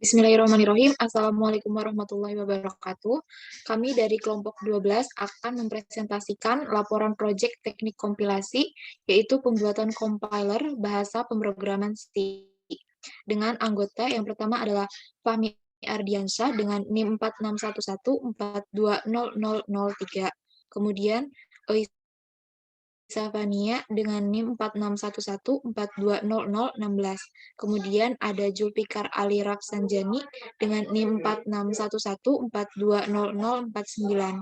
Bismillahirrahmanirrahim. Assalamualaikum warahmatullahi wabarakatuh. Kami dari kelompok 12 akan mempresentasikan laporan proyek teknik kompilasi, yaitu pembuatan compiler bahasa pemrograman C. Dengan anggota yang pertama adalah Fahmi Ardiansyah dengan NIM 4611420003. Kemudian Safania dengan NIM 4611420016. Kemudian ada Julfikar Ali Raksanjani dengan NIM 4611420049.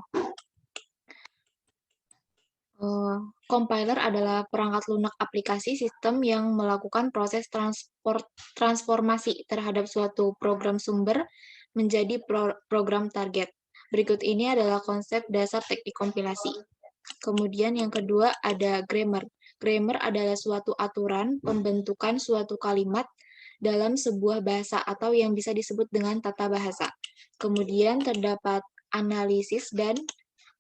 Compiler adalah perangkat lunak aplikasi sistem yang melakukan proses transformasi terhadap suatu program sumber menjadi program target. Berikut ini adalah konsep dasar teknik kompilasi. Kemudian yang kedua ada grammar. Grammar adalah suatu aturan pembentukan suatu kalimat dalam sebuah bahasa atau yang bisa disebut dengan tata bahasa. Kemudian terdapat analisis dan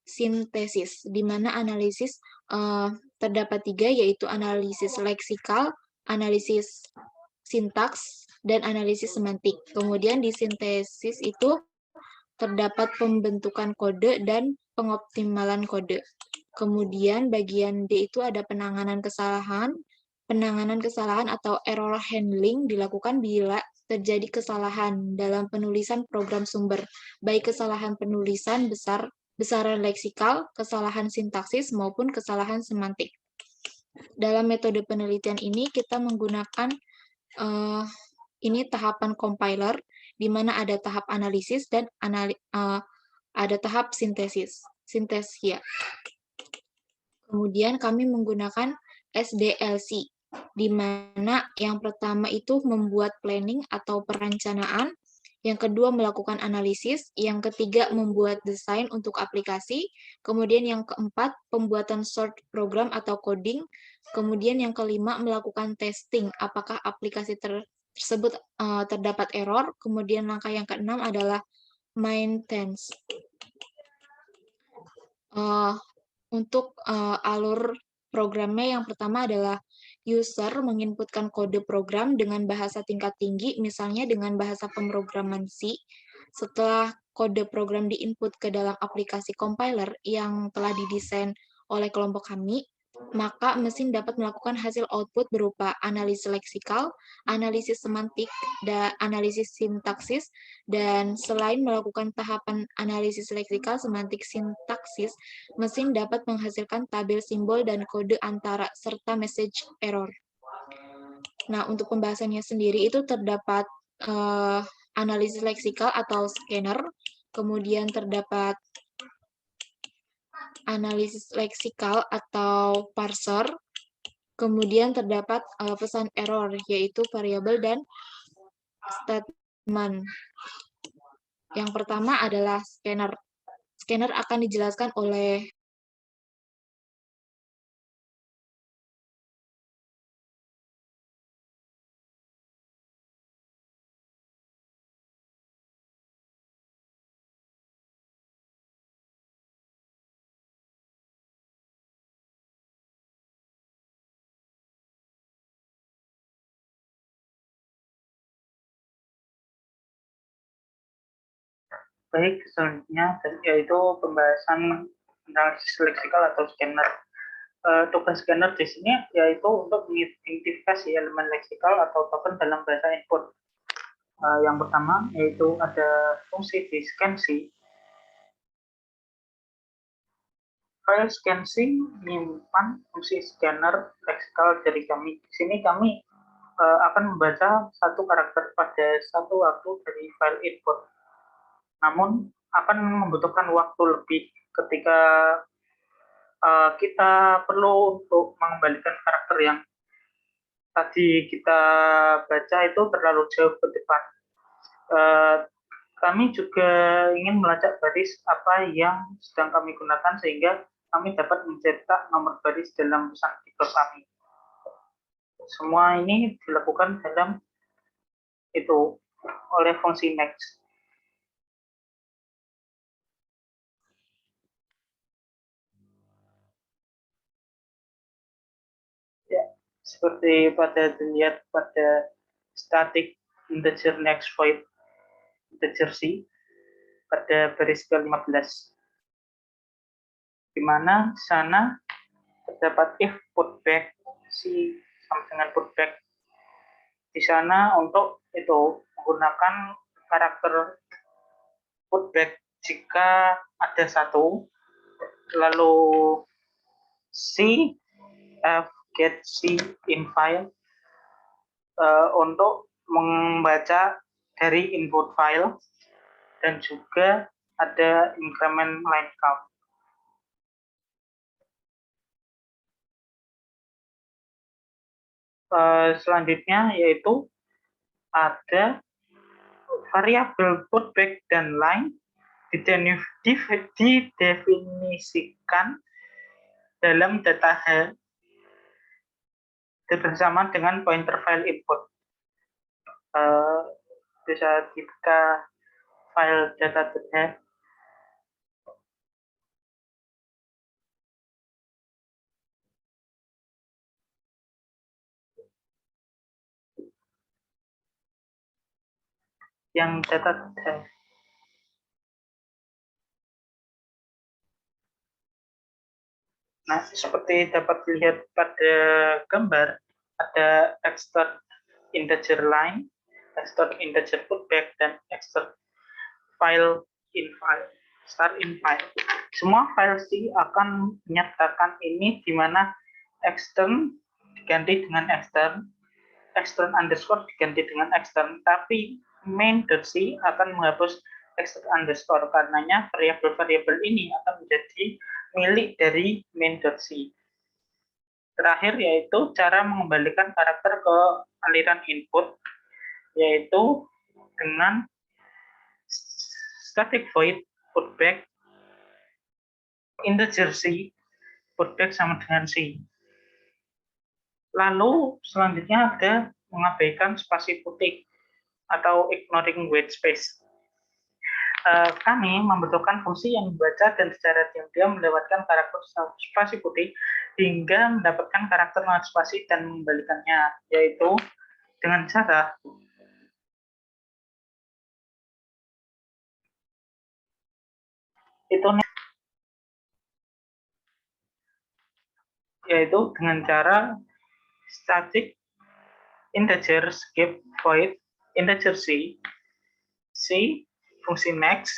sintesis, di mana analisis terdapat 3, yaitu analisis leksikal, analisis sintaks, dan analisis semantik. Kemudian di sintesis itu terdapat pembentukan kode dan pengoptimalan kode. Kemudian bagian D itu ada penanganan kesalahan. Penanganan kesalahan atau error handling dilakukan bila terjadi kesalahan dalam penulisan program sumber, baik kesalahan penulisan besaran leksikal, kesalahan sintaksis, maupun kesalahan semantik. Dalam metode penelitian ini kita menggunakan ini tahapan compiler, di mana ada tahap analisis dan ada tahap sintesis. Ya. Kemudian kami menggunakan SDLC, di mana yang pertama itu membuat planning atau perencanaan, yang kedua melakukan analisis, yang ketiga membuat desain untuk aplikasi, kemudian yang keempat pembuatan short program atau coding, kemudian yang kelima melakukan testing apakah aplikasi tersebut terdapat error, kemudian langkah yang keenam adalah maintenance. Untuk alur programnya yang pertama adalah user menginputkan kode program dengan bahasa tingkat tinggi, misalnya dengan bahasa pemrograman C. Setelah kode program diinput ke dalam aplikasi compiler yang telah didesain oleh kelompok kami, maka mesin dapat melakukan hasil output berupa analisis leksikal, analisis semantik, dan analisis sintaksis. Dan selain melakukan tahapan analisis leksikal, semantik, sintaksis, mesin dapat menghasilkan tabel simbol dan kode antara serta message error. Nah, untuk pembahasannya sendiri itu terdapat analisis leksikal atau scanner, kemudian terdapat analisis leksikal atau parser, kemudian terdapat pesan error, yaitu variabel dan statement. Yang pertama adalah scanner. Scanner akan dijelaskan oleh Baik, selanjutnya yaitu pembahasan analisis leksikal atau scanner. Tugas scanner di sini yaitu untuk mengidentifikasi elemen leksikal atau token dalam bahasa input. Yang pertama yaitu ada fungsi di scanc. File scanc menyimpan fungsi scanner leksikal dari kami. Di sini kami akan membaca satu karakter pada satu waktu dari file input. Namun akan membutuhkan waktu lebih ketika kita perlu untuk mengembalikan karakter yang tadi kita baca itu terlalu jauh ke depan. Kami juga ingin melacak baris apa yang sedang kami gunakan sehingga kami dapat mencetak nomor baris dalam pesan keyboard kami. Semua ini dilakukan dalam itu oleh fungsi next. Ya, seperti pada dilihat pada static integer next void. integer C pada baris ke-15, di mana di sana terdapat if putback C sama dengan putback. Di sana untuk itu menggunakan karakter putback jika ada satu, lalu C F get C in file untuk membaca dari input file, dan juga ada increment line count. Selanjutnya yaitu ada variabel putback dan line didefinisikan dalam data H bersama dengan pointer file input. Bisa dibuka file data.h. Yang data.h. Nah, seperti dapat dilihat pada gambar, ada external integer line, external integer putback, dan external file in file, start in file. Semua file C akan menyertakan ini, di mana extern diganti dengan extern underscore diganti dengan extern, tapi main.c akan menghapus extern underscore, karenanya variabel-variabel ini akan menjadi milik dari main.c. Terakhir yaitu cara mengembalikan karakter ke aliran input, yaitu dengan static void putback integer C, putback sama dengan C. Lalu selanjutnya ada mengabaikan spasi putih atau ignoring white space. Kami membutuhkan fungsi yang membaca dan secara diam-diam melewatkan karakter spasi putih hingga mendapatkan karakter non spasi dan mengembalikannya, yaitu dengan cara dengan cara static integer skip void integer C fungsi next,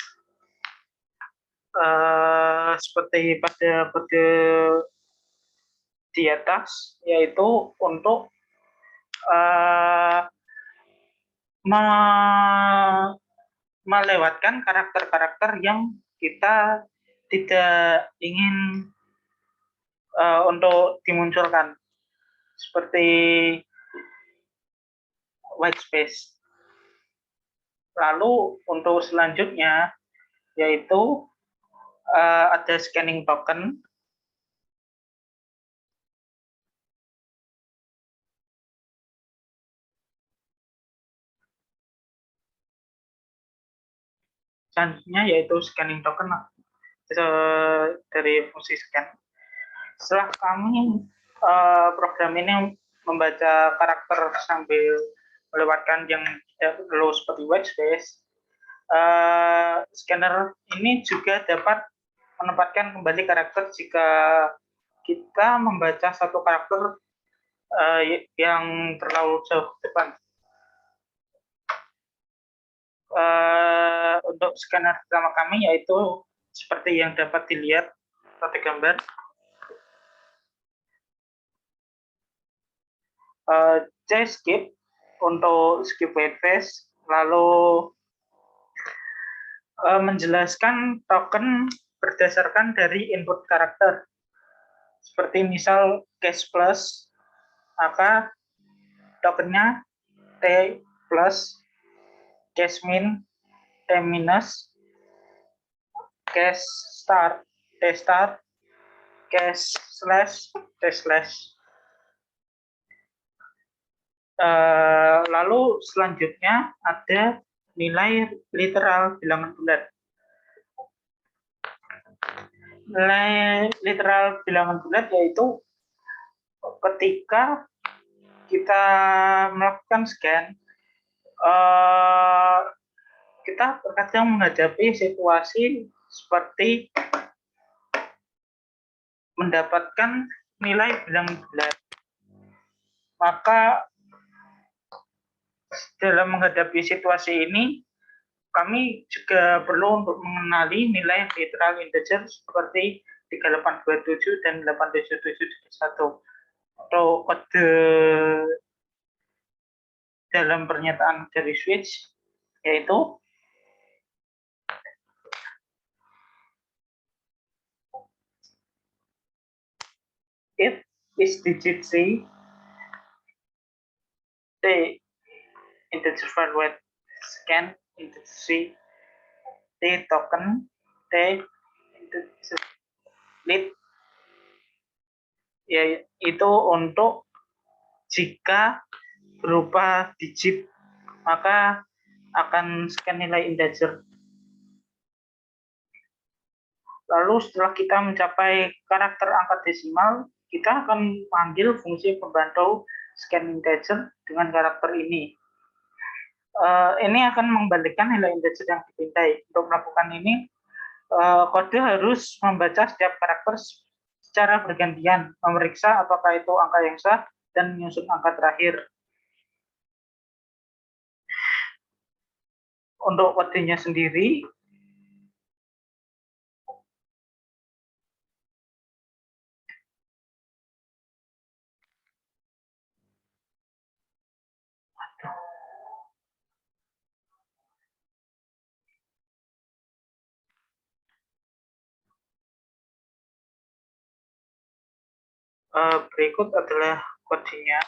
seperti pada kode di atas, yaitu untuk melewatkan karakter-karakter yang kita tidak ingin untuk dimunculkan, seperti white space. Lalu untuk selanjutnya yaitu ada scanning token. Selanjutnya yaitu scanning token dari fungsi scan. Setelah kami program ini membaca karakter sambil melewatkan yang tidak perlu seperti white space, scanner ini juga dapat menempatkan kembali karakter jika kita membaca satu karakter yang terlalu jauh ke depan. Untuk scanner pertama kami yaitu seperti yang dapat dilihat pada gambar. C-skip untuk skip white space, lalu menjelaskan token berdasarkan dari input karakter. Seperti misal case plus, maka tokennya T plus, case min T minus, case start T start, case slash T slash. Lalu selanjutnya ada nilai literal bilangan bulat. Nilai literal bilangan bulat yaitu ketika kita melakukan scan, kita terkadang menghadapi situasi seperti mendapatkan nilai bilang bulat. Maka dalam menghadapi situasi ini, kami juga perlu untuk mengenali nilai literal integer seperti 3827 dan 877 atau kode dalam pernyataan dari switch, yaitu if is digit C, T integer forward scan integer C, T token, T integer lead, ya itu untuk jika berupa digit maka akan scan nilai integer. Lalu setelah kita mencapai karakter angka desimal, kita akan panggil fungsi pembantu scan integer dengan karakter ini. Ini akan mengembalikan nilai integer yang dipintai. Untuk melakukan ini, kode harus membaca setiap karakter secara bergantian, memeriksa apakah itu angka yang sah, dan menyusun angka terakhir. Untuk kodenya sendiri, berikut adalah kodenya.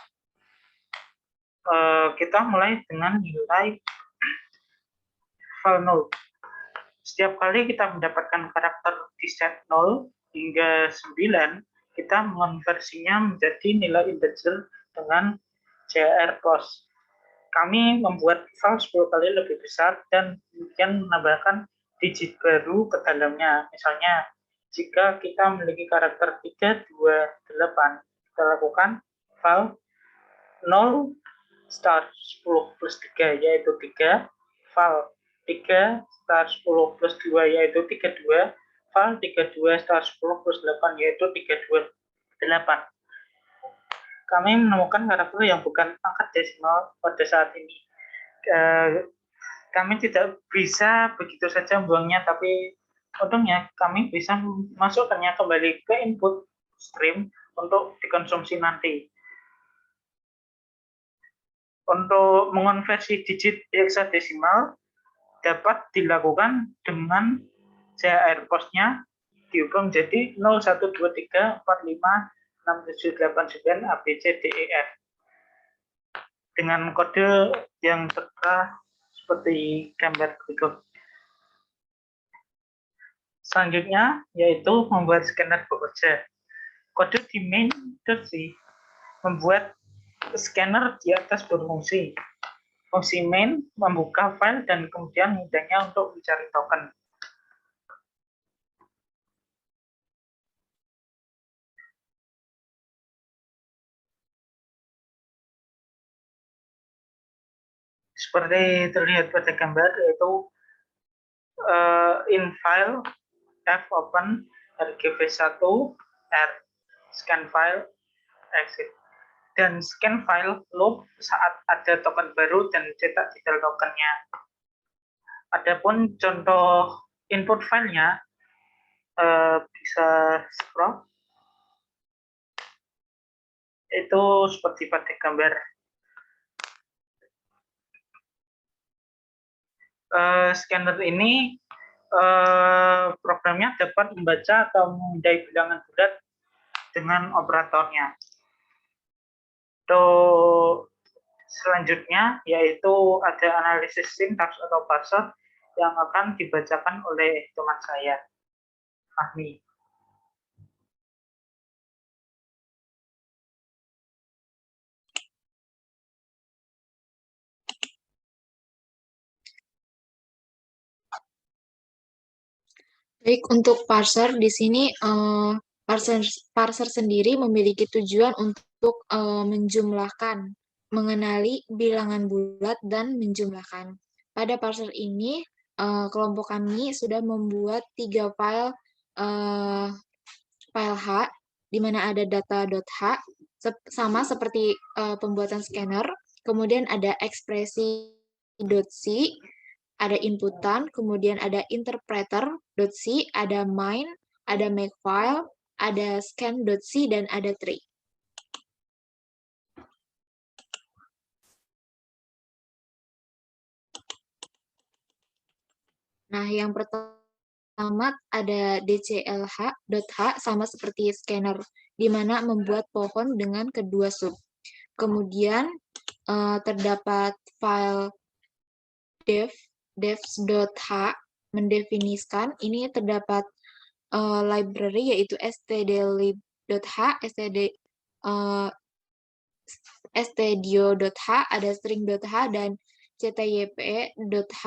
Kita mulai dengan nilai val 0. Setiap kali kita mendapatkan karakter di set 0 hingga 9, kita mengonversinya menjadi nilai integer dengan CR plus. Kami membuat val 10 kali lebih besar dan kemudian menambahkan digit baru ke dalamnya. Misalnya, jika kita memiliki karakter 328, kita lakukan val 0 star 10 plus 3, yaitu 3, val 3 star 10 plus 2, yaitu 32, val 32 star 10 plus 8, yaitu 328. Kami menemukan karakter yang bukan angka desimal pada saat ini. Kami tidak bisa begitu saja membuangnya, tapi untungnya kami bisa masukkannya kembali ke input stream untuk dikonsumsi nanti. Untuk mengonversi digit hexadesimal dapat dilakukan dengan CHR postnya diubah menjadi 0123456789 ABCDEF dengan kode yang tertera seperti gambar berikut. Selanjutnya yaitu membuat scanner bekerja. Kode di main.c membuat scanner di atas berfungsi. Fungsi main membuka file dan kemudian menggunakannya untuk mencari token. Seperti terlihat pada gambar, yaitu in file f open rgv1 r scan file exit, dan scan file loop saat ada token baru dan cetak detail tokennya. Adapun contoh input filenya bisa scroll, itu seperti pada gambar. Scanner ini programnya dapat membaca atau memindai bilangan bulat dengan operatornya. Selanjutnya yaitu ada analisis sintaks atau parser yang akan dibacakan oleh teman saya, Fahmi. Baik, untuk parser di sini parser sendiri memiliki tujuan untuk menjumlahkan, mengenali bilangan bulat dan menjumlahkan. Pada parser ini, kelompok kami sudah membuat 3 file file H, di mana ada data.h, sama seperti pembuatan scanner. Kemudian ada ekspresi.c, ada inputan, kemudian ada interpreter.c, ada main, ada makefile, ada scan.c, dan ada tree. Nah, yang pertama ada dclh.h sama seperti scanner, di mana membuat pohon dengan kedua sub. Kemudian terdapat file devs.h mendefinisikan, ini terdapat library yaitu stdlib.h, stdio.h, ada string.h, dan ctype.h.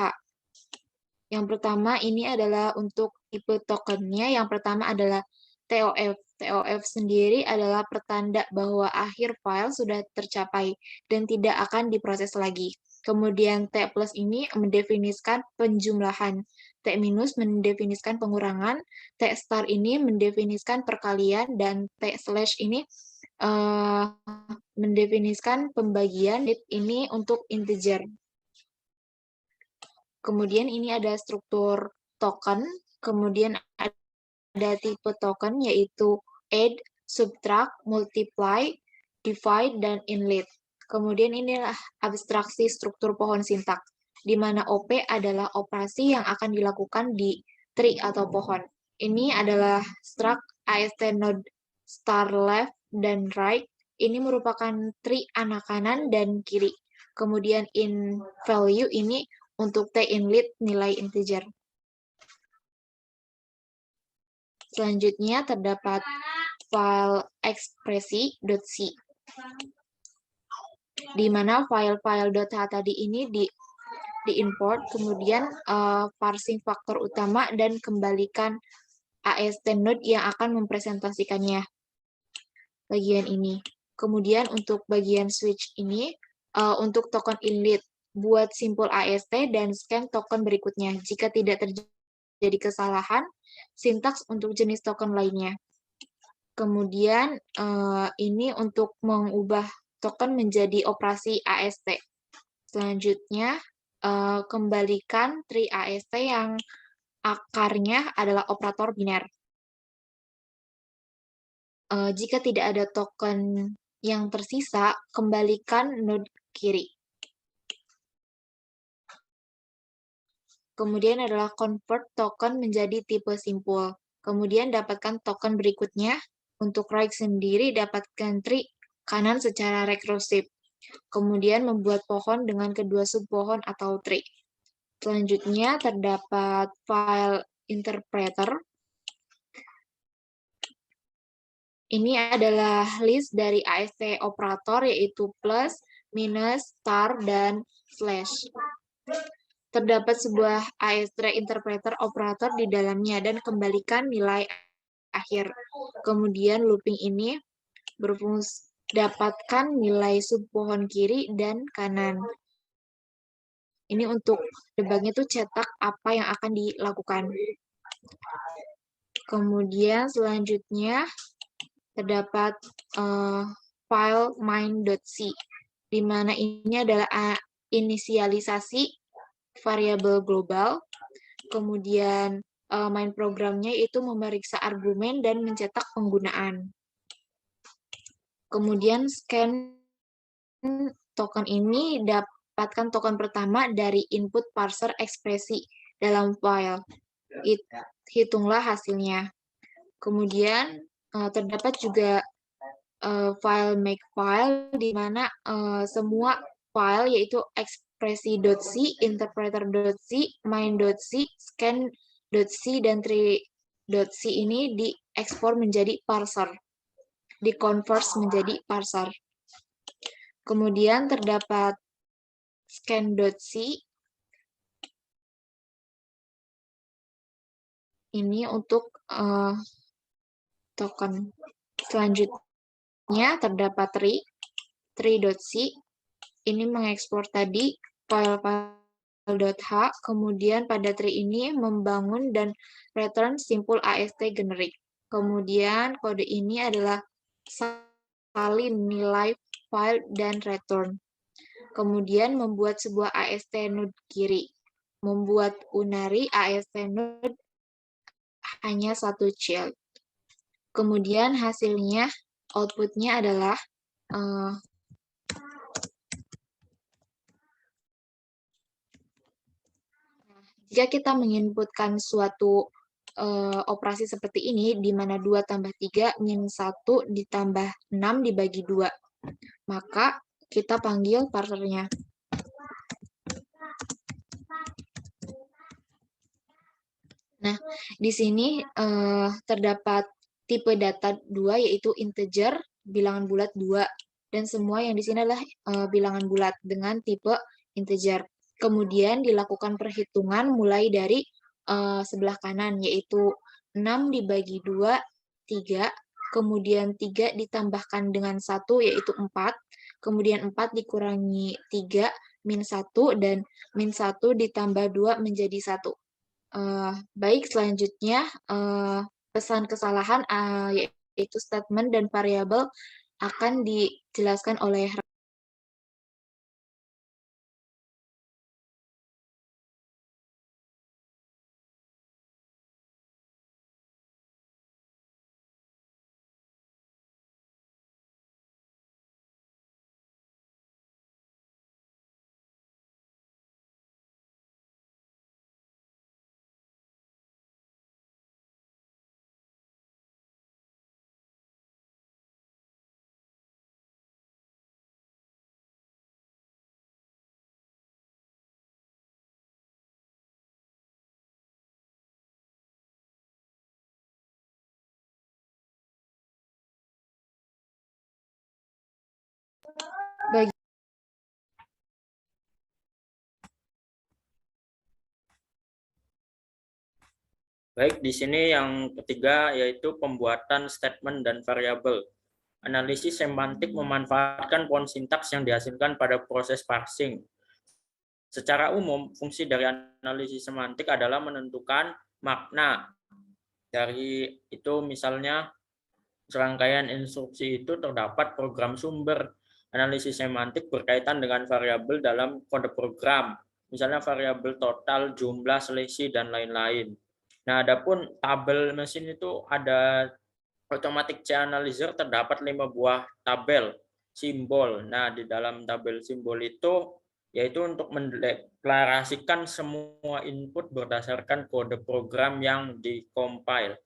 Yang pertama ini adalah untuk tipe tokennya. Yang pertama adalah TOF. TOF sendiri adalah pertanda bahwa akhir file sudah tercapai dan tidak akan diproses lagi. Kemudian T plus ini mendefinisikan penjumlahan. T minus mendefinisikan pengurangan. T star ini mendefinisikan perkalian. Dan T slash ini mendefinisikan pembagian. Ini untuk integer. Kemudian ini ada struktur token, kemudian ada tipe token yaitu add, subtract, multiply, divide, dan inlet. Kemudian inilah abstraksi struktur pohon sintak, di mana OP adalah operasi yang akan dilakukan di tree atau pohon. Ini adalah struct AST node star left dan right. Ini merupakan tree anak kanan dan kiri. Kemudian in value ini untuk T inlet nilai integer. Selanjutnya terdapat file ekspresi.c, di mana file-file .h tadi ini diimport, kemudian parsing faktor utama dan kembalikan AST node yang akan mempresentasikannya. Bagian ini. Kemudian untuk bagian switch ini, untuk token inlet, buat simpul AST dan scan token berikutnya. Jika tidak terjadi kesalahan, sintaks untuk jenis token lainnya. Kemudian ini untuk mengubah token menjadi operasi AST. Selanjutnya, kembalikan tree AST yang akarnya adalah operator biner. Jika tidak ada token yang tersisa, kembalikan node kiri. Kemudian adalah convert token menjadi tipe simpul. Kemudian dapatkan token berikutnya. Untuk right sendiri, dapatkan tree kanan secara rekursif. Kemudian membuat pohon dengan kedua subpohon atau tree. Selanjutnya terdapat file interpreter. Ini adalah list dari AST operator, yaitu plus, minus, star, dan slash. Terdapat sebuah AST interpreter operator di dalamnya dan kembalikan nilai akhir. Kemudian looping ini berfungsi dapatkan nilai subpohon kiri dan kanan. Ini untuk debugnya tuh cetak apa yang akan dilakukan. Kemudian selanjutnya terdapat file main.c, di mana ini adalah inisialisasi variabel global. Kemudian main programnya itu memeriksa argumen dan mencetak penggunaan. Kemudian scan token ini dapatkan token pertama dari input parser ekspresi dalam file. Hitunglah hasilnya. Kemudian terdapat juga file makefile, di mana semua file yaitu ekspresi.c, interpreter.c, main.c, scan.c, dan tree.c ini diekspor menjadi parser, dikonvers menjadi parser. Kemudian terdapat scan.c, ini untuk token. Selanjutnya terdapat tree.c, ini mengekspor tadi file-file H, kemudian pada tree ini membangun dan return simpul AST generik. Kemudian kode ini adalah salin nilai file dan return. Kemudian membuat sebuah AST node kiri. Membuat unary AST node hanya satu child. Kemudian hasilnya, outputnya adalah jika kita menginputkan suatu operasi seperti ini, di mana 2 tambah 3 min 1 ditambah 6 dibagi 2, maka kita panggil parsernya. Nah, di sini terdapat tipe data 2, yaitu integer, bilangan bulat 2, dan semua yang di sini adalah bilangan bulat dengan tipe integer. Kemudian dilakukan perhitungan mulai dari sebelah kanan, yaitu 6 dibagi 2, 3, kemudian 3 ditambahkan dengan 1, yaitu 4, kemudian 4 dikurangi 3, min 1, dan min 1 ditambah 2 menjadi 1. Baik, selanjutnya pesan kesalahan yaitu statement dan variabel akan dijelaskan oleh bagi Baik, di sini yang ketiga yaitu pembuatan statement dan variabel. Analisis semantik memanfaatkan pohon sintaks yang dihasilkan pada proses parsing. Secara umum, fungsi dari analisis semantik adalah menentukan makna. Dari itu misalnya serangkaian instruksi itu terdapat program sumber. Analisis semantik berkaitan dengan variabel dalam kode program. Misalnya variabel total, jumlah, selisih, dan lain-lain. Nah, adapun tabel mesin itu ada automatic chain analyzer, terdapat 5 buah tabel simbol. Nah, di dalam tabel simbol itu yaitu untuk mendeklarasikan semua input berdasarkan kode program yang dikompil.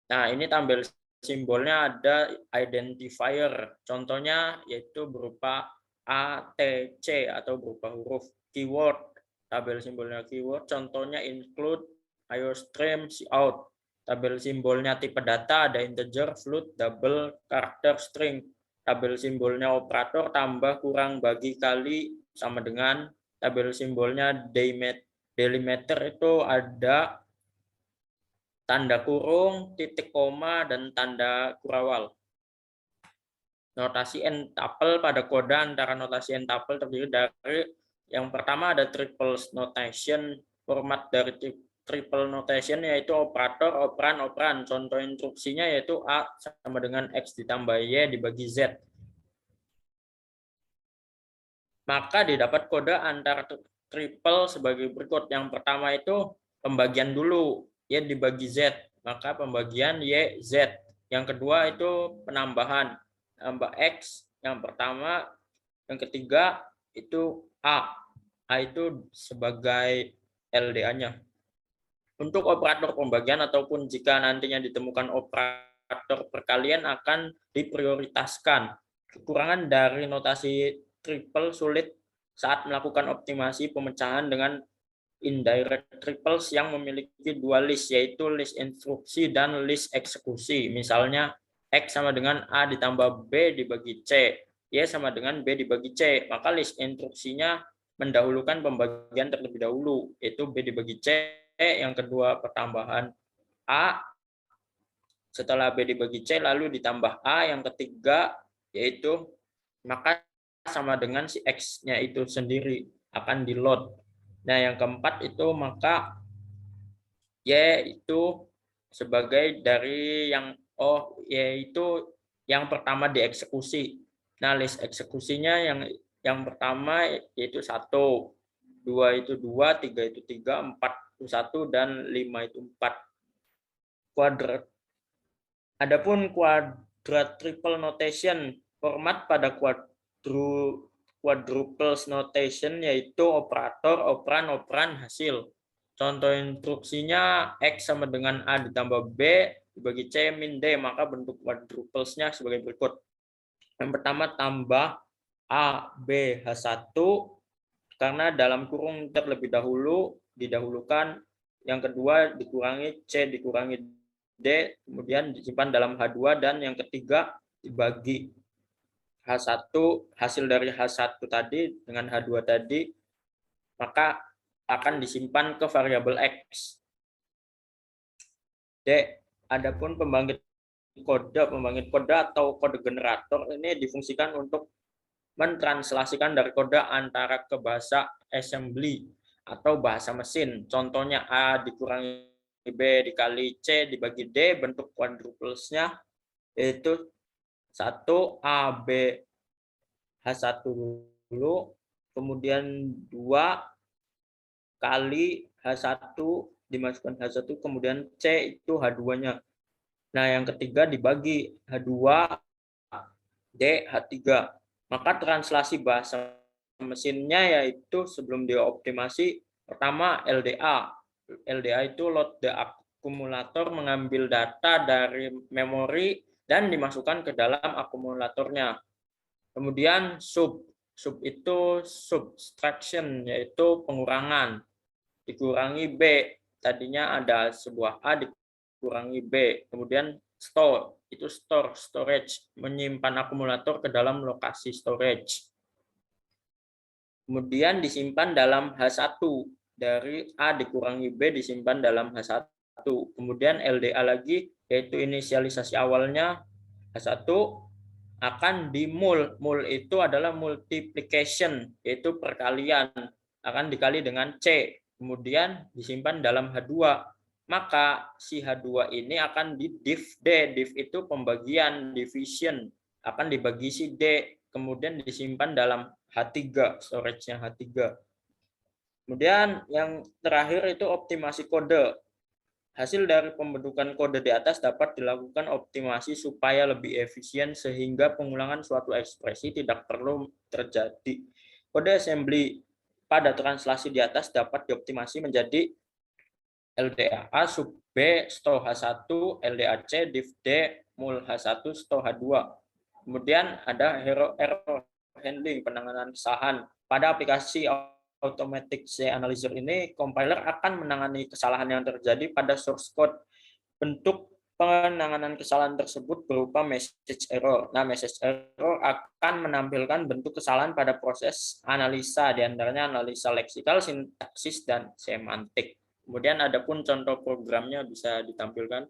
Nah, ini tabel simbolnya ada identifier. Contohnya yaitu berupa A, T, C atau berupa huruf keyword. Tabel simbolnya keyword, contohnya include, iostream, cout. Tabel simbolnya tipe data ada integer, float, double, character, string. Tabel simbolnya operator tambah, kurang, bagi, kali sama dengan. Tabel simbolnya delimiter itu ada tanda kurung, titik koma, dan tanda kurawal. Notasi n-tuple pada kode antara notasi n-tuple terdiri dari yang pertama ada triple notation. Format dari triple notation yaitu operator, operan, operan. Contoh instruksinya yaitu A sama dengan X ditambah Y dibagi Z. Maka didapat kode antara triple sebagai berikut. Yang pertama itu pembagian dulu, Y dibagi Z. Maka pembagian Y, Z. Yang kedua itu penambahan. Tambah X yang pertama, yang ketiga itu A. A itu sebagai LDA-nya. Untuk operator pembagian ataupun jika nantinya ditemukan operator perkalian akan diprioritaskan. Kekurangan dari notasi triple sulit saat melakukan optimasi pemecahan dengan indirect triples yang memiliki dua list, yaitu list instruksi dan list eksekusi. Misalnya X sama dengan A ditambah B dibagi C, Y sama dengan B dibagi C, maka list instruksinya mendahulukan pembagian terlebih dahulu, yaitu B dibagi C, yang kedua pertambahan A, setelah B dibagi C lalu ditambah A, yang ketiga yaitu maka sama dengan si X-nya itu sendiri. akan di load. Nah, yang keempat itu maka Y itu sebagai dari yang yaitu yang pertama dieksekusi. Nah, list eksekusinya yang pertama yaitu 1, 2 itu 2, 3 itu 3, 4 itu 1, dan 5 itu 4. Kuadrat. Adapun kuadrat triple notation, format pada quadruples notation yaitu operator, operan, operan, hasil. Contoh instruksinya X sama dengan A ditambah B dibagi C min D, maka bentuk quadruplesnya sebagai berikut. Yang pertama tambah A, B, H1, karena dalam kurung terlebih dahulu didahulukan. Yang kedua dikurangi C, dikurangi D, kemudian disimpan dalam H2, dan yang ketiga dibagi H1, hasil dari H1 tadi dengan H2 tadi, maka akan disimpan ke variabel X. D. Adapun pembangkit kode atau kode generator ini difungsikan untuk mentranslasikan dari kode antara ke bahasa assembly atau bahasa mesin. Contohnya A dikurangi B dikali C dibagi D, bentuk quadruplesnya yaitu 1 A B H1 dulu, kemudian 2 kali H1 dimasukkan H1, kemudian C itu H2-nya. Nah, yang ketiga dibagi H2 D H3. Maka translasi bahasa mesinnya yaitu sebelum dioptimasi, pertama LDA. LDA itu load the akumulator, mengambil data dari memori dan dimasukkan ke dalam akumulatornya. Kemudian sub itu subtraction, yaitu pengurangan. Dikurangi B, tadinya ada sebuah A dikurangi B. Kemudian store, itu storage, menyimpan akumulator ke dalam lokasi storage. Kemudian disimpan dalam H1, dari A dikurangi B disimpan dalam H1. Kemudian LDA lagi, yaitu inisialisasi awalnya H1 akan di mul. Mul itu adalah multiplication, yaitu perkalian, akan dikali dengan C. Kemudian disimpan dalam H2. Maka si H2 ini akan di div D. Div itu pembagian, division. Akan dibagi si D. Kemudian disimpan dalam H3, storage-nya H3. Kemudian yang terakhir itu optimasi kode. Hasil dari pembentukan kode di atas dapat dilakukan optimasi supaya lebih efisien sehingga pengulangan suatu ekspresi tidak perlu terjadi. Kode assembly pada translasi di atas dapat dioptimasi menjadi LDA A sub B sto H1, LDA C div D mul H1 sto H2. Kemudian ada error handling, penanganan kesalahan. Pada aplikasi Automatic C Analyzer ini, compiler akan menangani kesalahan yang terjadi pada source code. Bentuk penanganan kesalahan tersebut berupa message error. Nah, message error akan menampilkan bentuk kesalahan pada proses analisa, diantaranya analisa leksikal, sintaksis, dan semantik. Kemudian ada pun contoh programnya bisa ditampilkan.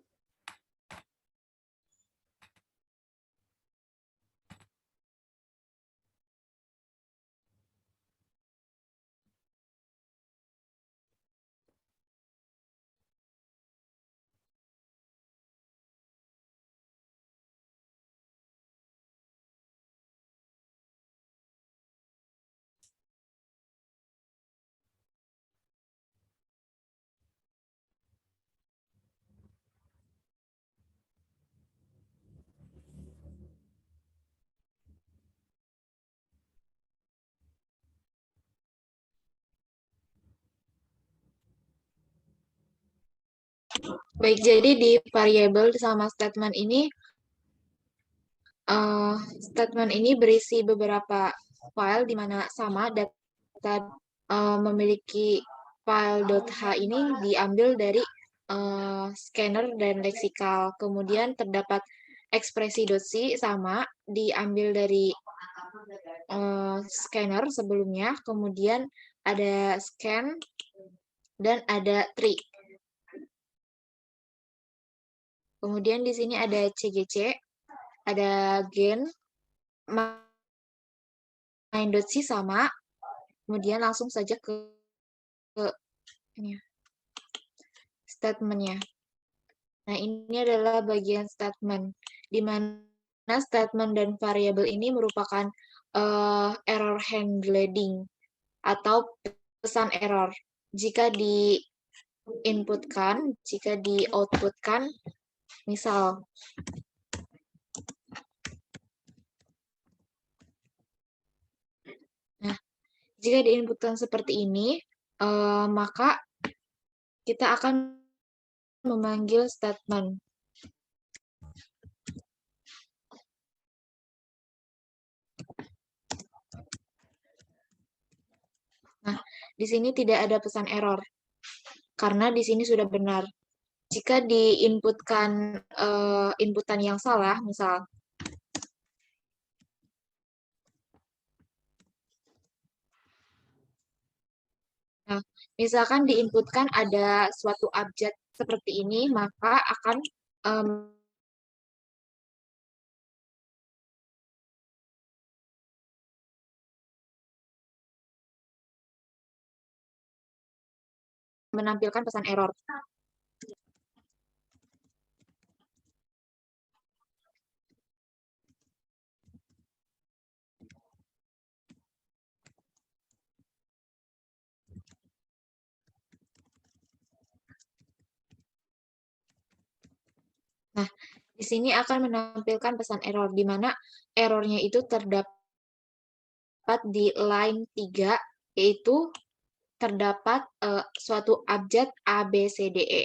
Baik, jadi di variabel sama statement ini berisi beberapa file di mana sama data memiliki file.h ini diambil dari scanner dan leksikal. Kemudian terdapat ekspresi.c sama diambil dari scanner sebelumnya. Kemudian ada scan dan ada tree. Kemudian di sini ada CGC, ada gen, main.c sama, Kemudian langsung saja ke ini, statement-nya. Nah, ini adalah bagian statement, di mana statement dan variabel ini merupakan error handling atau pesan error. Jika di-inputkan, jika di-outputkan, misal, nah, jika di-inputkan seperti ini, maka kita akan memanggil statement. Nah, di sini tidak ada pesan error, karena di sini sudah benar. Jika diinputkan inputan yang salah, misal, nah, misalkan diinputkan ada suatu abjad seperti ini, maka akan menampilkan pesan error. Nah, di sini akan menampilkan pesan error, di mana errornya itu terdapat di line 3, yaitu terdapat suatu abjad A, B, C, D, E.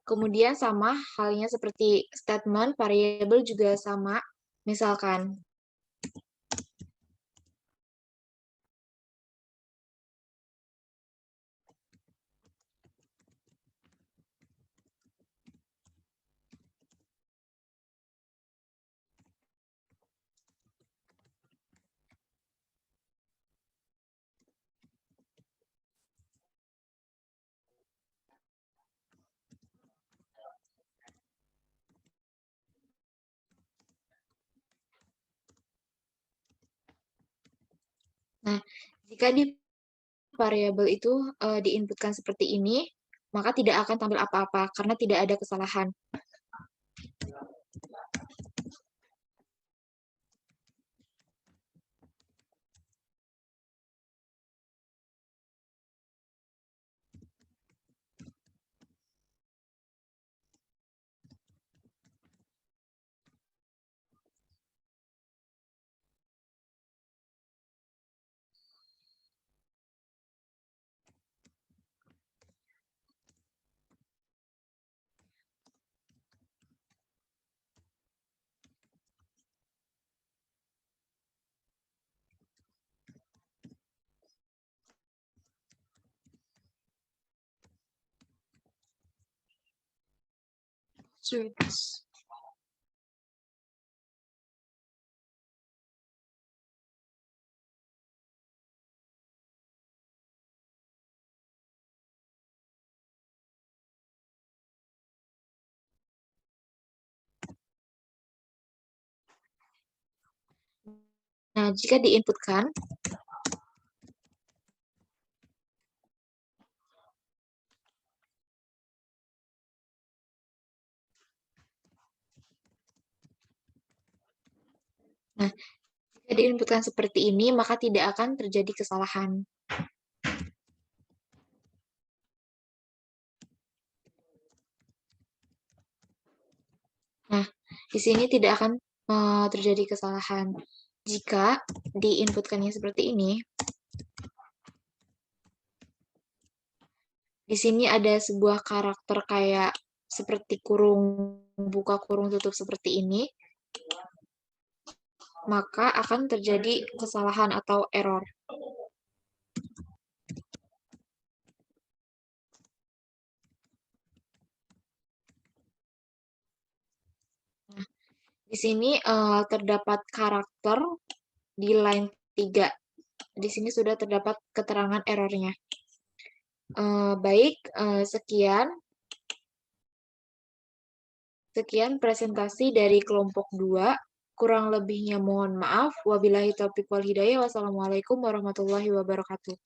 Kemudian sama halnya seperti statement, variabel juga sama. Misalkan, nah, jika di variabel itu diinputkan seperti ini, maka tidak akan tampil apa-apa karena tidak ada kesalahan. Nah, jika diinputkan, nah, jika diinputkan seperti ini, maka tidak akan terjadi kesalahan. Nah, di sini tidak akan terjadi kesalahan. Jika diinputkannya seperti ini, di sini ada sebuah karakter kayak seperti kurung buka, kurung tutup seperti ini, maka akan terjadi kesalahan atau error. Nah, di sini terdapat karakter di line 3. Di sini sudah terdapat keterangan errornya. Baik, sekian presentasi dari kelompok 2. Kurang lebihnya mohon maaf. Wabillahi taufiq wal hidayah. Wassalamualaikum warahmatullahi wabarakatuh.